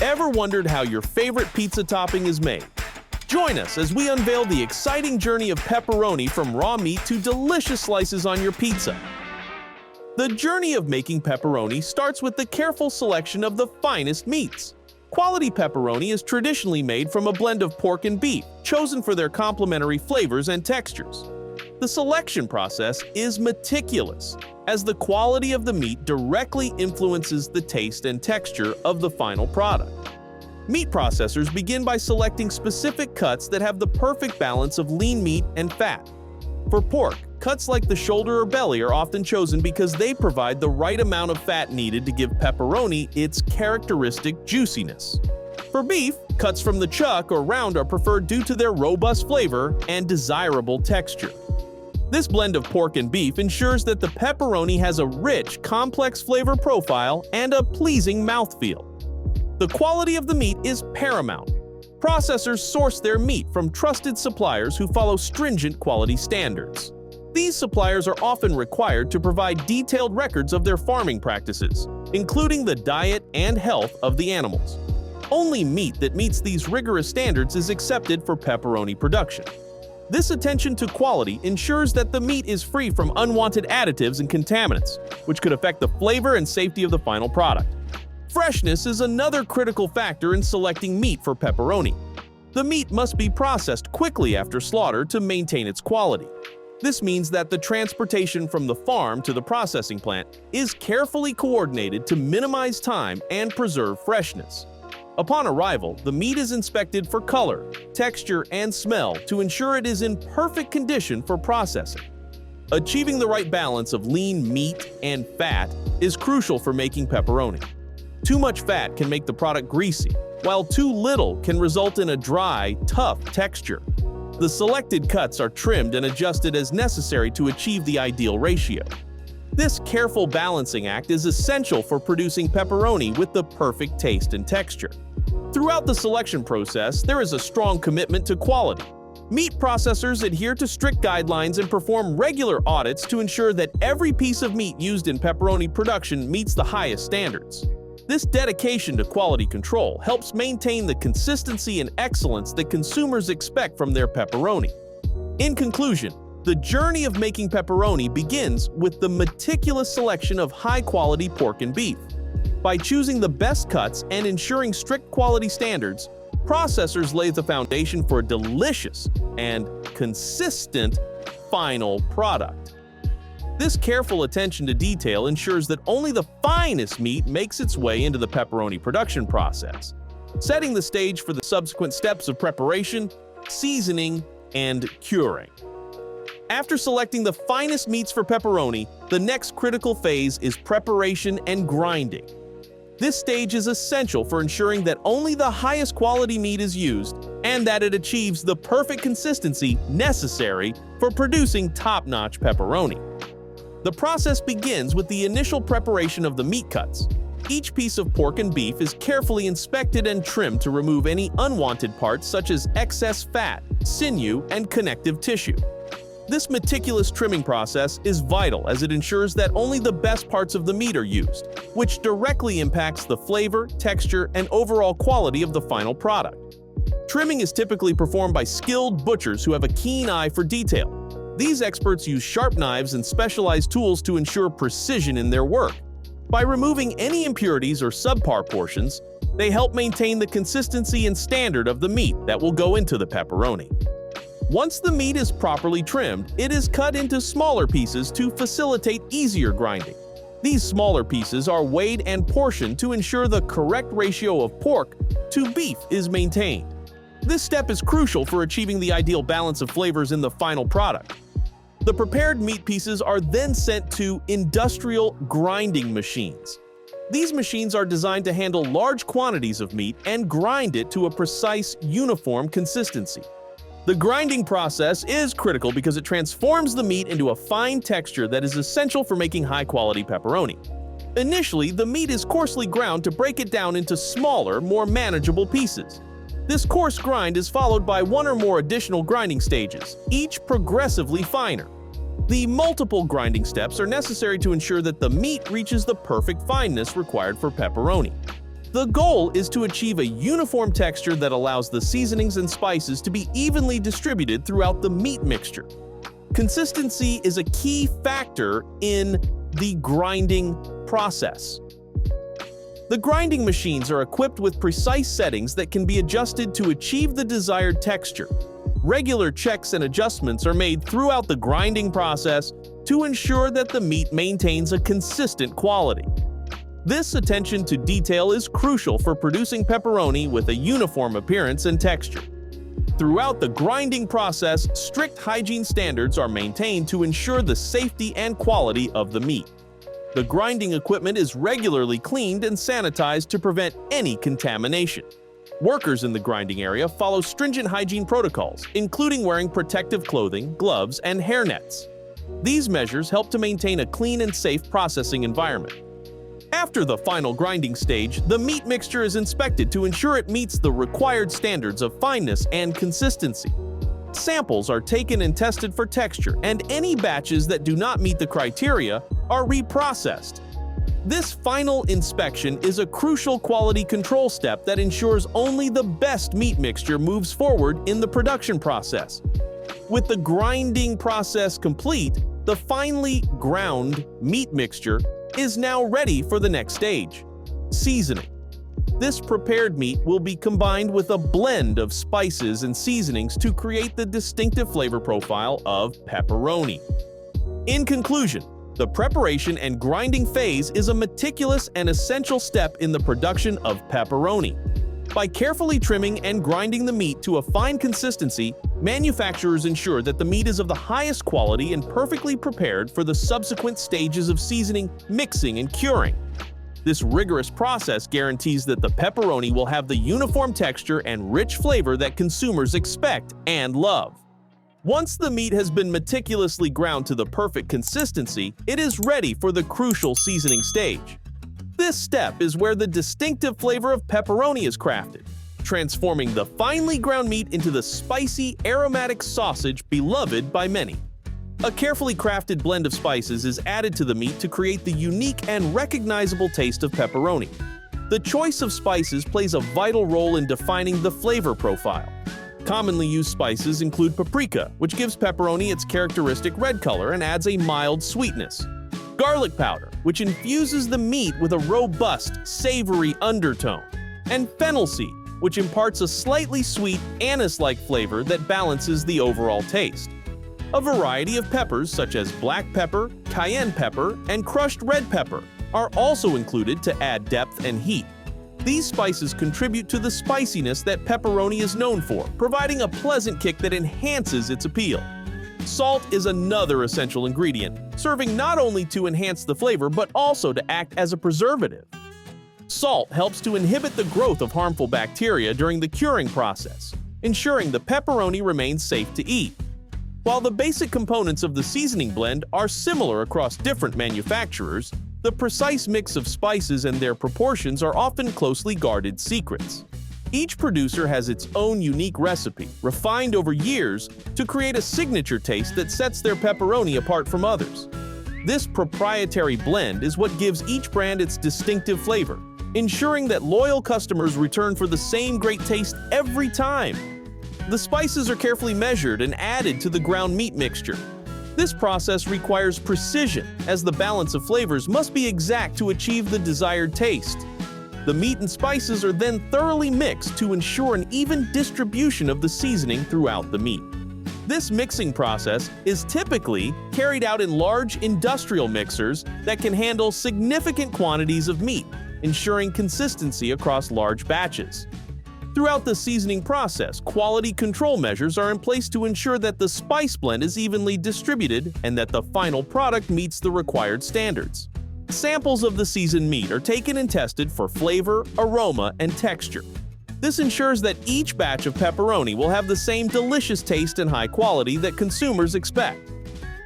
Ever wondered how your favorite pizza topping is made? Join us as we unveil the exciting journey of pepperoni from raw meat to delicious slices on your pizza. The journey of making pepperoni starts with the careful selection of the finest meats. Quality pepperoni is traditionally made from a blend of pork and beef, chosen for their complementary flavors and textures. The selection process is meticulous, as the quality of the meat directly influences the taste and texture of the final product. Meat processors begin by selecting specific cuts that have the perfect balance of lean meat and fat. For pork, cuts like the shoulder or belly are often chosen because they provide the right amount of fat needed to give pepperoni its characteristic juiciness. For beef, cuts from the chuck or round are preferred due to their robust flavor and desirable texture. This blend of pork and beef ensures that the pepperoni has a rich, complex flavor profile and a pleasing mouthfeel. The quality of the meat is paramount. Processors source their meat from trusted suppliers who follow stringent quality standards. These suppliers are often required to provide detailed records of their farming practices, including the diet and health of the animals. Only meat that meets these rigorous standards is accepted for pepperoni production. This attention to quality ensures that the meat is free from unwanted additives and contaminants, which could affect the flavor and safety of the final product. Freshness is another critical factor in selecting meat for pepperoni. The meat must be processed quickly after slaughter to maintain its quality. This means that the transportation from the farm to the processing plant is carefully coordinated to minimize time and preserve freshness. Upon arrival, the meat is inspected for color, texture, and smell to ensure it is in perfect condition for processing. Achieving the right balance of lean meat and fat is crucial for making pepperoni. Too much fat can make the product greasy, while too little can result in a dry, tough texture. The selected cuts are trimmed and adjusted as necessary to achieve the ideal ratio. This careful balancing act is essential for producing pepperoni with the perfect taste and texture. Throughout the selection process, there is a strong commitment to quality. Meat processors adhere to strict guidelines and perform regular audits to ensure that every piece of meat used in pepperoni production meets the highest standards. This dedication to quality control helps maintain the consistency and excellence that consumers expect from their pepperoni. In conclusion, the journey of making pepperoni begins with the meticulous selection of high-quality pork and beef. By choosing the best cuts and ensuring strict quality standards, processors lay the foundation for a delicious and consistent final product. This careful attention to detail ensures that only the finest meat makes its way into the pepperoni production process, setting the stage for the subsequent steps of preparation, seasoning, and curing. After selecting the finest meats for pepperoni, the next critical phase is preparation and grinding. This stage is essential for ensuring that only the highest quality meat is used and that it achieves the perfect consistency necessary for producing top-notch pepperoni. The process begins with the initial preparation of the meat cuts. Each piece of pork and beef is carefully inspected and trimmed to remove any unwanted parts such as excess fat, sinew, and connective tissue. This meticulous trimming process is vital as it ensures that only the best parts of the meat are used, which directly impacts the flavor, texture, and overall quality of the final product. Trimming is typically performed by skilled butchers who have a keen eye for detail. These experts use sharp knives and specialized tools to ensure precision in their work. By removing any impurities or subpar portions, they help maintain the consistency and standard of the meat that will go into the pepperoni. Once the meat is properly trimmed, it is cut into smaller pieces to facilitate easier grinding. These smaller pieces are weighed and portioned to ensure the correct ratio of pork to beef is maintained. This step is crucial for achieving the ideal balance of flavors in the final product. The prepared meat pieces are then sent to industrial grinding machines. These machines are designed to handle large quantities of meat and grind it to a precise, uniform consistency. The grinding process is critical because it transforms the meat into a fine texture that is essential for making high-quality pepperoni. Initially, the meat is coarsely ground to break it down into smaller, more manageable pieces. This coarse grind is followed by one or more additional grinding stages, each progressively finer. The multiple grinding steps are necessary to ensure that the meat reaches the perfect fineness required for pepperoni. The goal is to achieve a uniform texture that allows the seasonings and spices to be evenly distributed throughout the meat mixture. Consistency is a key factor in the grinding process. The grinding machines are equipped with precise settings that can be adjusted to achieve the desired texture. Regular checks and adjustments are made throughout the grinding process to ensure that the meat maintains a consistent quality. This attention to detail is crucial for producing pepperoni with a uniform appearance and texture. Throughout the grinding process, strict hygiene standards are maintained to ensure the safety and quality of the meat. The grinding equipment is regularly cleaned and sanitized to prevent any contamination. Workers in the grinding area follow stringent hygiene protocols, including wearing protective clothing, gloves, and hairnets. These measures help to maintain a clean and safe processing environment. After the final grinding stage, the meat mixture is inspected to ensure it meets the required standards of fineness and consistency. Samples are taken and tested for texture, and any batches that do not meet the criteria are reprocessed. This final inspection is a crucial quality control step that ensures only the best meat mixture moves forward in the production process. With the grinding process complete, the finely ground meat mixture is now ready for the next stage: seasoning. This prepared meat will be combined with a blend of spices and seasonings to create the distinctive flavor profile of pepperoni. In conclusion, the preparation and grinding phase is a meticulous and essential step in the production of pepperoni. By carefully trimming and grinding the meat to a fine consistency, manufacturers ensure that the meat is of the highest quality and perfectly prepared for the subsequent stages of seasoning, mixing, and curing. This rigorous process guarantees that the pepperoni will have the uniform texture and rich flavor that consumers expect and love. Once the meat has been meticulously ground to the perfect consistency, it is ready for the crucial seasoning stage. This step is where the distinctive flavor of pepperoni is crafted, transforming the finely ground meat into the spicy, aromatic sausage beloved by many. A carefully crafted blend of spices is added to the meat to create the unique and recognizable taste of pepperoni. The choice of spices plays a vital role in defining the flavor profile. Commonly used spices include paprika, which gives pepperoni its characteristic red color and adds a mild sweetness; garlic powder, which infuses the meat with a robust, savory undertone; and fennel seed, which imparts a slightly sweet, anise-like flavor that balances the overall taste. A variety of peppers such as black pepper, cayenne pepper, and crushed red pepper are also included to add depth and heat. These spices contribute to the spiciness that pepperoni is known for, providing a pleasant kick that enhances its appeal. Salt is another essential ingredient, serving not only to enhance the flavor but also to act as a preservative. Salt helps to inhibit the growth of harmful bacteria during the curing process, ensuring the pepperoni remains safe to eat. While the basic components of the seasoning blend are similar across different manufacturers, the precise mix of spices and their proportions are often closely guarded secrets. Each producer has its own unique recipe, refined over years to create a signature taste that sets their pepperoni apart from others. This proprietary blend is what gives each brand its distinctive flavor, ensuring that loyal customers return for the same great taste every time. The spices are carefully measured and added to the ground meat mixture. This process requires precision, as the balance of flavors must be exact to achieve the desired taste. The meat and spices are then thoroughly mixed to ensure an even distribution of the seasoning throughout the meat. This mixing process is typically carried out in large industrial mixers that can handle significant quantities of meat, ensuring consistency across large batches. Throughout the seasoning process, quality control measures are in place to ensure that the spice blend is evenly distributed and that the final product meets the required standards. Samples of the seasoned meat are taken and tested for flavor, aroma, and texture. This ensures that each batch of pepperoni will have the same delicious taste and high quality that consumers expect.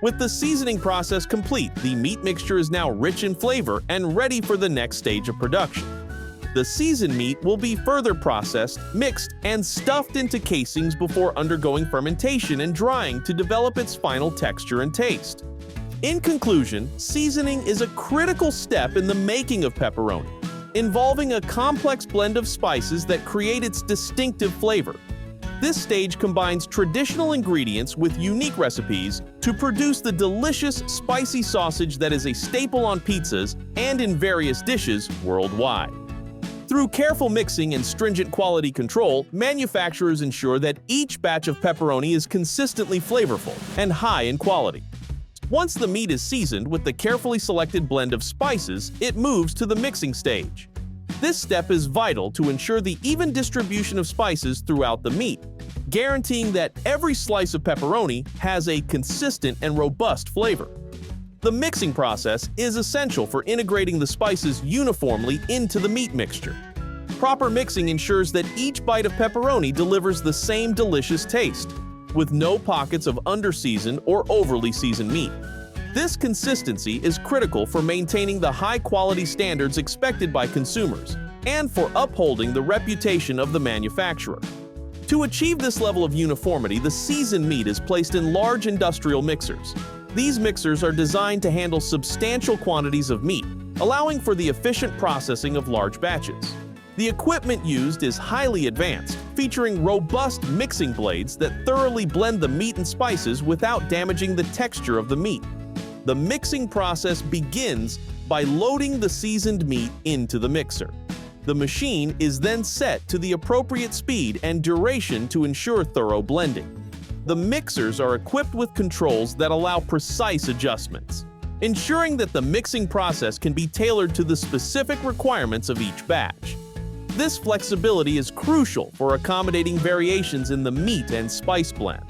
With the seasoning process complete, the meat mixture is now rich in flavor and ready for the next stage of production. The seasoned meat will be further processed, mixed, and stuffed into casings before undergoing fermentation and drying to develop its final texture and taste. In conclusion, seasoning is a critical step in the making of pepperoni. involving a complex blend of spices that create its distinctive flavor. This stage combines traditional ingredients with unique recipes to produce the delicious, spicy sausage that is a staple on pizzas and in various dishes worldwide. Through careful mixing and stringent quality control, manufacturers ensure that each batch of pepperoni is consistently flavorful and high in quality. Once the meat is seasoned with the carefully selected blend of spices, it moves to the mixing stage. This step is vital to ensure the even distribution of spices throughout the meat, guaranteeing that every slice of pepperoni has a consistent and robust flavor. The mixing process is essential for integrating the spices uniformly into the meat mixture. Proper mixing ensures that each bite of pepperoni delivers the same delicious taste, with no pockets of under-seasoned or overly seasoned meat. This consistency is critical for maintaining the high-quality standards expected by consumers and for upholding the reputation of the manufacturer. To achieve this level of uniformity, the seasoned meat is placed in large industrial mixers. These mixers are designed to handle substantial quantities of meat, allowing for the efficient processing of large batches. The equipment used is highly advanced, featuring robust mixing blades that thoroughly blend the meat and spices without damaging the texture of the meat. The mixing process begins by loading the seasoned meat into the mixer. The machine is then set to the appropriate speed and duration to ensure thorough blending. The mixers are equipped with controls that allow precise adjustments, ensuring that the mixing process can be tailored to the specific requirements of each batch. This flexibility is crucial for accommodating variations in the meat and spice blend.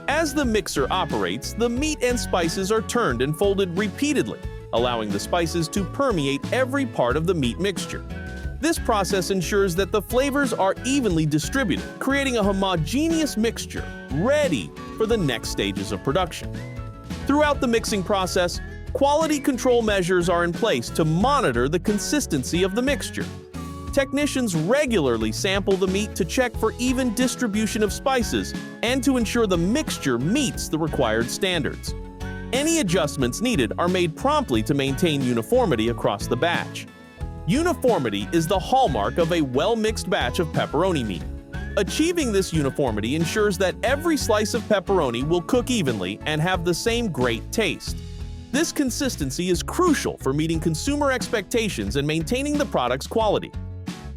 As the mixer operates, the meat and spices are turned and folded repeatedly, allowing the spices to permeate every part of the meat mixture. This process ensures that the flavors are evenly distributed, creating a homogeneous mixture ready for the next stages of production. Throughout the mixing process, quality control measures are in place to monitor the consistency of the mixture. Technicians regularly sample the meat to check for even distribution of spices and to ensure the mixture meets the required standards. Any adjustments needed are made promptly to maintain uniformity across the batch. Uniformity is the hallmark of a well-mixed batch of pepperoni meat. Achieving this uniformity ensures that every slice of pepperoni will cook evenly and have the same great taste. This consistency is crucial for meeting consumer expectations and maintaining the product's quality.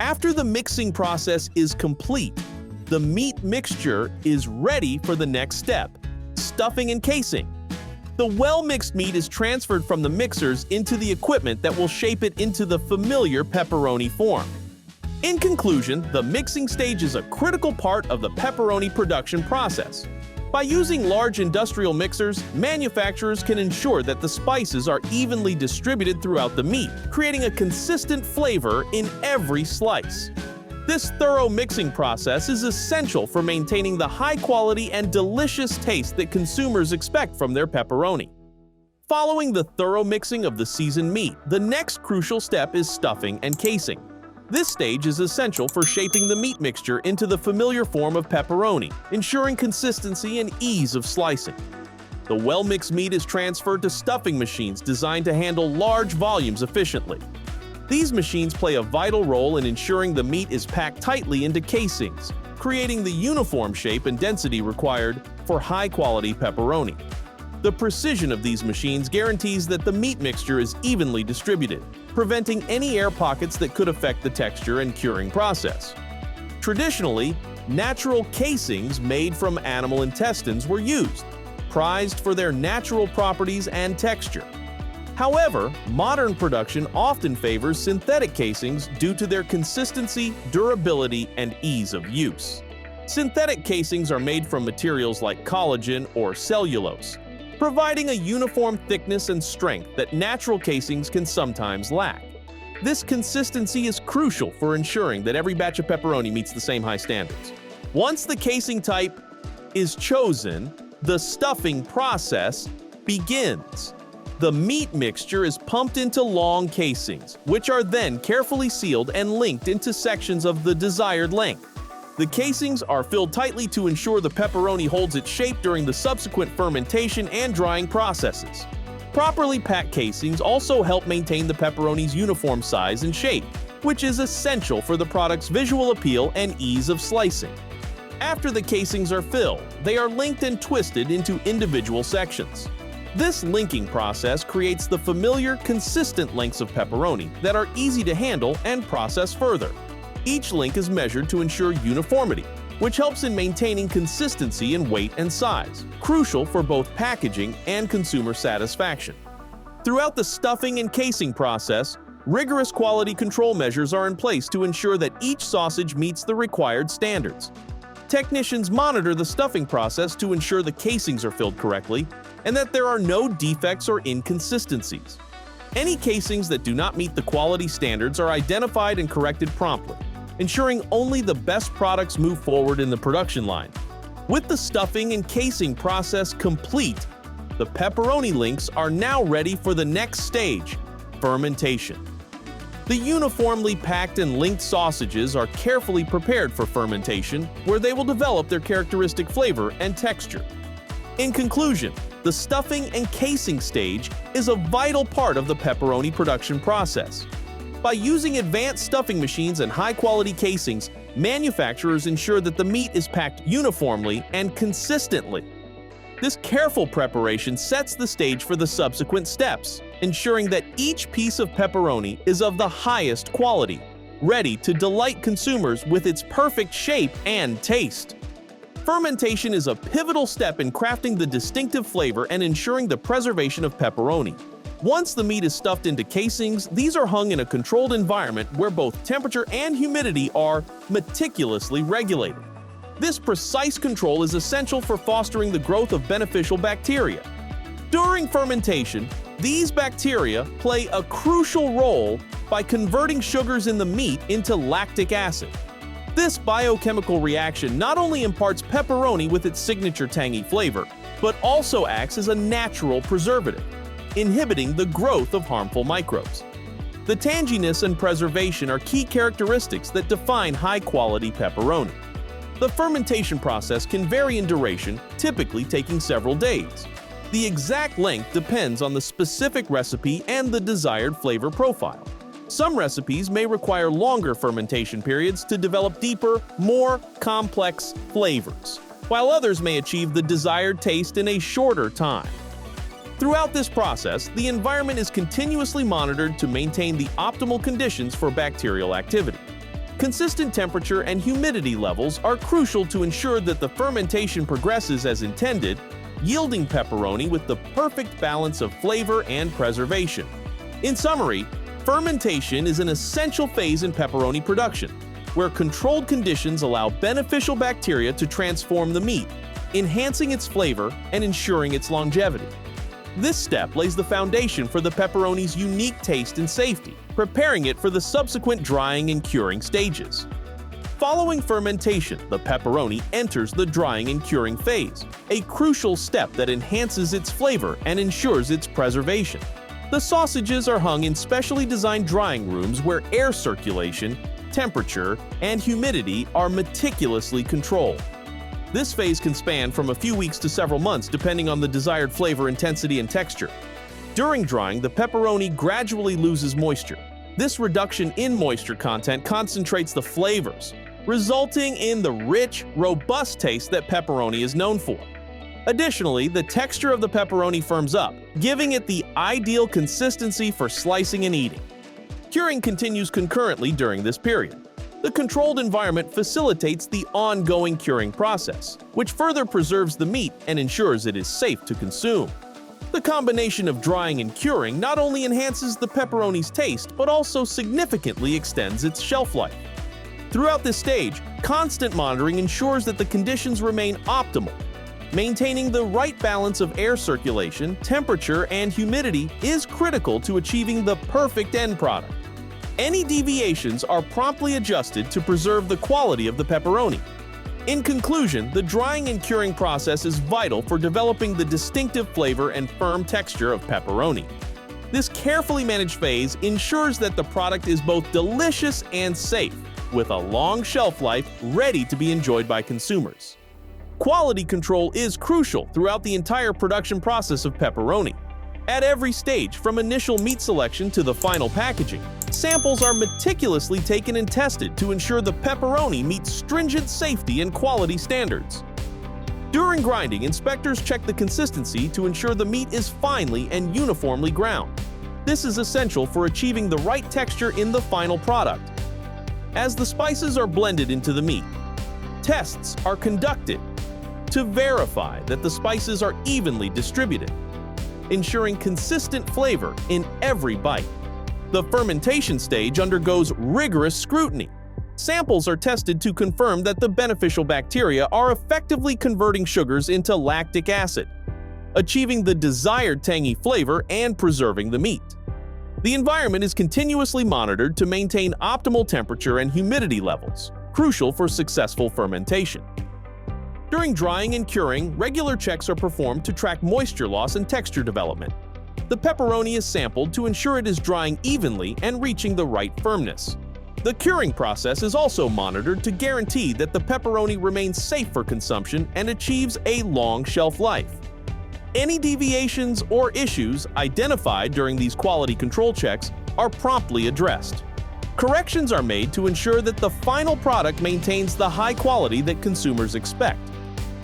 After the mixing process is complete, the meat mixture is ready for the next step: stuffing and casing. The well-mixed meat is transferred from the mixers into the equipment that will shape it into the familiar pepperoni form. In conclusion, the mixing stage is a critical part of the pepperoni production process. By using large industrial mixers, manufacturers can ensure that the spices are evenly distributed throughout the meat, creating a consistent flavor in every slice. This thorough mixing process is essential for maintaining the high quality and delicious taste that consumers expect from their pepperoni. Following the thorough mixing of the seasoned meat, the next crucial step is stuffing and casing. This stage is essential for shaping the meat mixture into the familiar form of pepperoni, ensuring consistency and ease of slicing. The well-mixed meat is transferred to stuffing machines designed to handle large volumes efficiently. These machines play a vital role in ensuring the meat is packed tightly into casings, creating the uniform shape and density required for high-quality pepperoni. The precision of these machines guarantees that the meat mixture is evenly distributed, preventing any air pockets that could affect the texture and curing process. Traditionally, natural casings made from animal intestines were used, prized for their natural properties and texture. However, modern production often favors synthetic casings due to their consistency, durability, and ease of use. Synthetic casings are made from materials like collagen or cellulose, providing a uniform thickness and strength that natural casings can sometimes lack. This consistency is crucial for ensuring that every batch of pepperoni meets the same high standards. Once the casing type is chosen, the stuffing process begins. The meat mixture is pumped into long casings, which are then carefully sealed and linked into sections of the desired length. The casings are filled tightly to ensure the pepperoni holds its shape during the subsequent fermentation and drying processes. Properly packed casings also help maintain the pepperoni's uniform size and shape, which is essential for the product's visual appeal and ease of slicing. After the casings are filled, they are linked and twisted into individual sections. This linking process creates the familiar, consistent lengths of pepperoni that are easy to handle and process further. Each link is measured to ensure uniformity, which helps in maintaining consistency in weight and size, crucial for both packaging and consumer satisfaction. Throughout the stuffing and casing process, rigorous quality control measures are in place to ensure that each sausage meets the required standards. Technicians monitor the stuffing process to ensure the casings are filled correctly and that there are no defects or inconsistencies. Any casings that do not meet the quality standards are identified and corrected promptly, ensuring only the best products move forward in the production line. With the stuffing and casing process complete, the pepperoni links are now ready for the next stage, fermentation. The uniformly packed and linked sausages are carefully prepared for fermentation, where they will develop their characteristic flavor and texture. In conclusion, the stuffing and casing stage is a vital part of the pepperoni production process. By using advanced stuffing machines and high-quality casings, manufacturers ensure that the meat is packed uniformly and consistently. This careful preparation sets the stage for the subsequent steps, ensuring that each piece of pepperoni is of the highest quality, ready to delight consumers with its perfect shape and taste. Fermentation is a pivotal step in crafting the distinctive flavor and ensuring the preservation of pepperoni. Once the meat is stuffed into casings, these are hung in a controlled environment where both temperature and humidity are meticulously regulated. This precise control is essential for fostering the growth of beneficial bacteria. During fermentation, these bacteria play a crucial role by converting sugars in the meat into lactic acid. This biochemical reaction not only imparts pepperoni with its signature tangy flavor, but also acts as a natural preservative, inhibiting the growth of harmful microbes. The tanginess and preservation are key characteristics that define high-quality pepperoni. The fermentation process can vary in duration, typically taking several days. The exact length depends on the specific recipe and the desired flavor profile. Some recipes may require longer fermentation periods to develop deeper, more complex flavors, while others may achieve the desired taste in a shorter time. Throughout this process, the environment is continuously monitored to maintain the optimal conditions for bacterial activity. Consistent temperature and humidity levels are crucial to ensure that the fermentation progresses as intended, yielding pepperoni with the perfect balance of flavor and preservation. In summary, fermentation is an essential phase in pepperoni production, where controlled conditions allow beneficial bacteria to transform the meat, enhancing its flavor and ensuring its longevity. This step lays the foundation for the pepperoni's unique taste and safety, preparing it for the subsequent drying and curing stages. Following fermentation, the pepperoni enters the drying and curing phase, a crucial step that enhances its flavor and ensures its preservation. The sausages are hung in specially designed drying rooms where air circulation, temperature, and humidity are meticulously controlled. This phase can span from a few weeks to several months depending on the desired flavor intensity and texture. During drying, the pepperoni gradually loses moisture. This reduction in moisture content concentrates the flavors, resulting in the rich, robust taste that pepperoni is known for. Additionally, the texture of the pepperoni firms up, giving it the ideal consistency for slicing and eating. Curing continues concurrently during this period. The controlled environment facilitates the ongoing curing process, which further preserves the meat and ensures it is safe to consume. The combination of drying and curing not only enhances the pepperoni's taste, but also significantly extends its shelf life. Throughout this stage, constant monitoring ensures that the conditions remain optimal. Maintaining the right balance of air circulation, temperature, and humidity is critical to achieving the perfect end product. Any deviations are promptly adjusted to preserve the quality of the pepperoni. In conclusion, the drying and curing process is vital for developing the distinctive flavor and firm texture of pepperoni. This carefully managed phase ensures that the product is both delicious and safe, with a long shelf life ready to be enjoyed by consumers. Quality control is crucial throughout the entire production process of pepperoni. At every stage, from initial meat selection to the final packaging, Samples are meticulously taken and tested to ensure the pepperoni meets stringent safety and quality standards. During grinding, inspectors check the consistency to ensure the meat is finely and uniformly ground. This is essential for achieving the right texture in the final product. As the spices are blended into the meat, tests are conducted to verify that the spices are evenly distributed, ensuring consistent flavor in every bite. The fermentation stage undergoes rigorous scrutiny. Samples are tested to confirm that the beneficial bacteria are effectively converting sugars into lactic acid, achieving the desired tangy flavor and preserving the meat. The environment is continuously monitored to maintain optimal temperature and humidity levels, crucial for successful fermentation. During drying and curing, regular checks are performed to track moisture loss and texture development. The pepperoni is sampled to ensure it is drying evenly and reaching the right firmness. The curing process is also monitored to guarantee that the pepperoni remains safe for consumption and achieves a long shelf life. Any deviations or issues identified during these quality control checks are promptly addressed. Corrections are made to ensure that the final product maintains the high quality that consumers expect.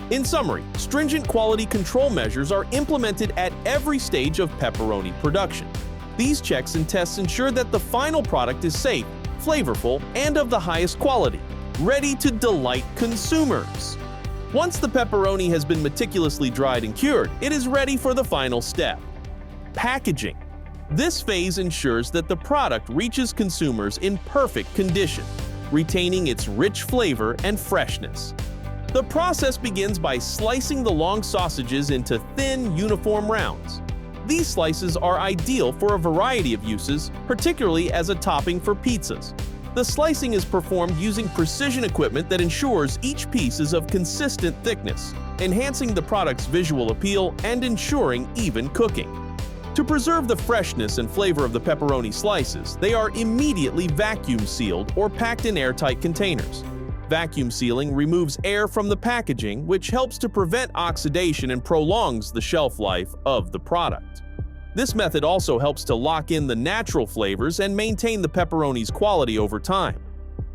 In summary, stringent quality control measures are implemented at every stage of pepperoni production. These checks and tests ensure that the final product is safe, flavorful, and of the highest quality, ready to delight consumers. Once the pepperoni has been meticulously dried and cured, it is ready for the final step: packaging. This phase ensures that the product reaches consumers in perfect condition, retaining its rich flavor and freshness. The process begins by slicing the long sausages into thin, uniform rounds. These slices are ideal for a variety of uses, particularly as a topping for pizzas. The slicing is performed using precision equipment that ensures each piece is of consistent thickness, enhancing the product's visual appeal and ensuring even cooking. To preserve the freshness and flavor of the pepperoni slices, they are immediately vacuum sealed or packed in airtight containers. Vacuum sealing removes air from the packaging, which helps to prevent oxidation and prolongs the shelf life of the product. This method also helps to lock in the natural flavors and maintain the pepperoni's quality over time.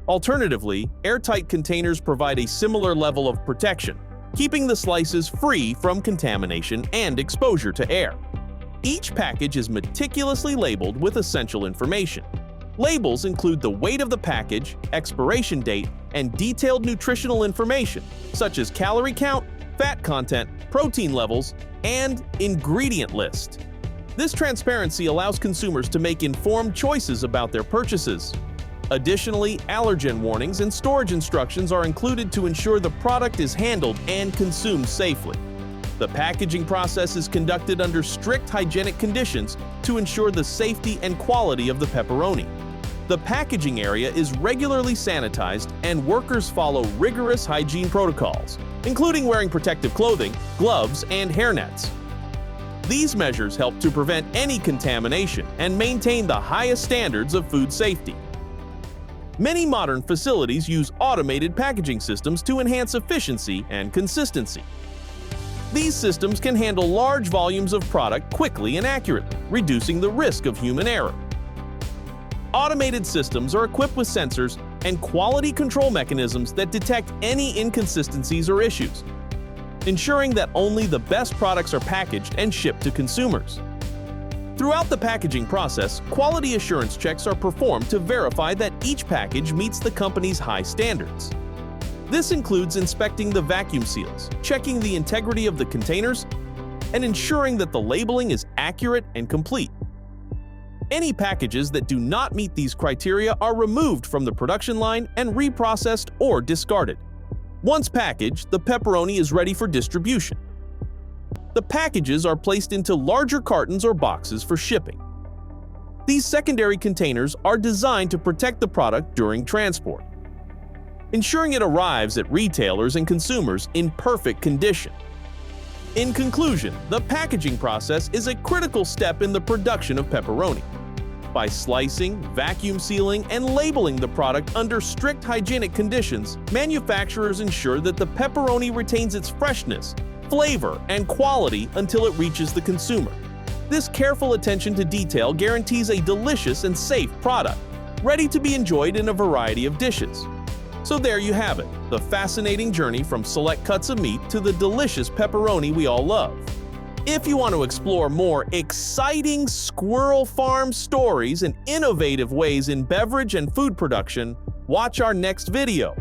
Alternatively, airtight containers provide a similar level of protection, keeping the slices free from contamination and exposure to air. Each package is meticulously labeled with essential information. Labels include the weight of the package, expiration date, and detailed nutritional information, such as calorie count, fat content, protein levels, and ingredient list. This transparency allows consumers to make informed choices about their purchases. Additionally, allergen warnings and storage instructions are included to ensure the product is handled and consumed safely. The packaging process is conducted under strict hygienic conditions to ensure the safety and quality of the pepperoni. The packaging area is regularly sanitized and workers follow rigorous hygiene protocols, including wearing protective clothing, gloves, and hairnets. These measures help to prevent any contamination and maintain the highest standards of food safety. Many modern facilities use automated packaging systems to enhance efficiency and consistency. These systems can handle large volumes of product quickly and accurately, reducing the risk of human error. Automated systems are equipped with sensors and quality control mechanisms that detect any inconsistencies or issues, ensuring that only the best products are packaged and shipped to consumers. Throughout the packaging process, quality assurance checks are performed to verify that each package meets the company's high standards. This includes inspecting the vacuum seals, checking the integrity of the containers, and ensuring that the labeling is accurate and complete. Any packages that do not meet these criteria are removed from the production line and reprocessed or discarded. Once packaged, the pepperoni is ready for distribution. The packages are placed into larger cartons or boxes for shipping. These secondary containers are designed to protect the product during transport, ensuring it arrives at retailers and consumers in perfect condition. In conclusion, the packaging process is a critical step in the production of pepperoni. By slicing, vacuum sealing, and labeling the product under strict hygienic conditions, manufacturers ensure that the pepperoni retains its freshness, flavor, and quality until it reaches the consumer. This careful attention to detail guarantees a delicious and safe product, ready to be enjoyed in a variety of dishes. So there you have it, the fascinating journey from select cuts of meat to the delicious pepperoni we all love. If you want to explore more exciting squirrel farm stories and innovative ways in beverage and food production, watch our next video.